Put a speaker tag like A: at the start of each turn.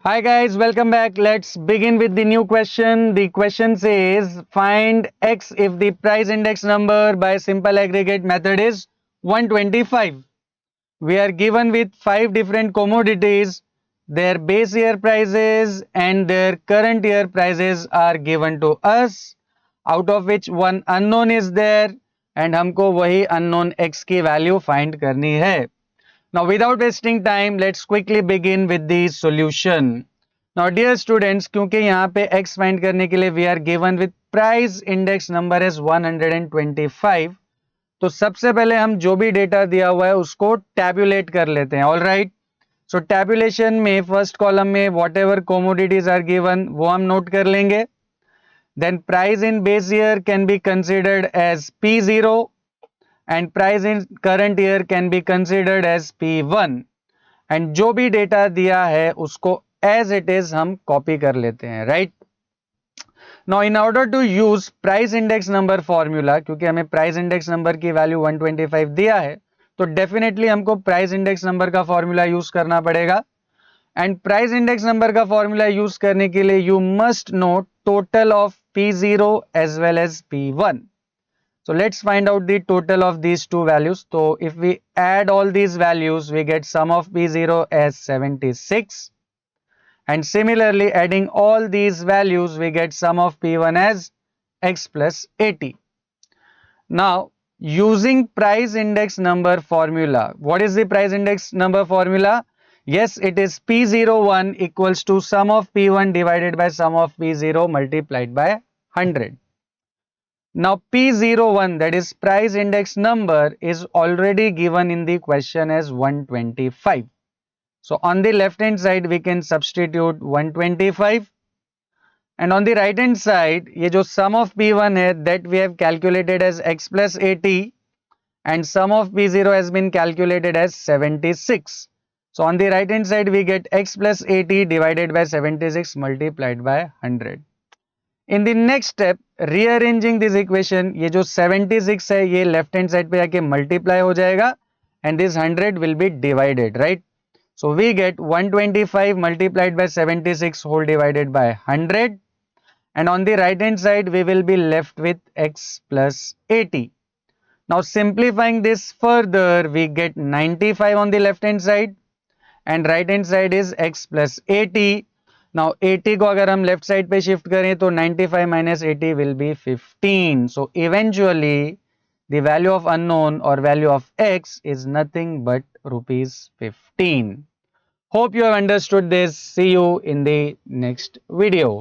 A: Hi guys, welcome back. Let's begin with the new question. The question says find x if the price index number by simple aggregate method is 125. We are given with 5 different commodities. Their base year prices and their current year prices are given to us, out of which one unknown is there and हमको वही unknown x की value find करनी है. Now, without wasting time, let's quickly begin with the solution. Now, dear students, क्योंकि यहाँ पे x find करने के लिए we are given with price index number is 125. तो सबसे पहले हम जो भी डेटा दिया हुआ है उसको tabulate कर लेते हैं. All right. So tabulation में first column में whatever commodities are given वो हम note कर लेंगे. Then price in base year can be considered as P0 and price in current year can be considered as P1. And जो भी data दिया है उसको एज इट इज हम कॉपी कर लेते हैं. Right. Now in order to use price index number formula, क्योंकि हमें प्राइस इंडेक्स नंबर की वैल्यू 125 दिया है तो डेफिनेटली हमको प्राइस इंडेक्स नंबर का फॉर्मूला यूज करना पड़ेगा. एंड प्राइस इंडेक्स नंबर का फॉर्मूला यूज करने के लिए you must know total of P0 as well as P1. So let's find out the total of these two values. So if we add all these values, we get sum of P0 as 76. And similarly, adding all these values, we get sum of P1 as x plus 80. Now, using price index number formula, what is the price index number formula? Yes, it is P01 equals to sum of P1 divided by sum of P0 multiplied by 100. Now P01, that is price index number, is already given in the question as 125. So on the left hand side we can substitute 125 and on the right hand side ये जो sum of P1 है that we have calculated as x plus 80 and sum of P0 has been calculated as 76. So on the right hand side we get x plus 80 divided by 76 multiplied by 100. In the next step rearranging this equation, ये जो 76 है ये left hand side पे आके multiply हो जाएगा and this 100 will be divided. Right. So we get 125 multiplied by 76 whole divided by 100 and on the right hand side we will be left with x plus 80. Now simplifying this further we get 95 on the left hand side and right hand side is x plus 80. Now 80 को अगर हम left side पे shift करें तो 95 minus 80 will be 15. So eventually the value of unknown or value of x is nothing but rupees 15. Hope you have understood this. See you in the next video.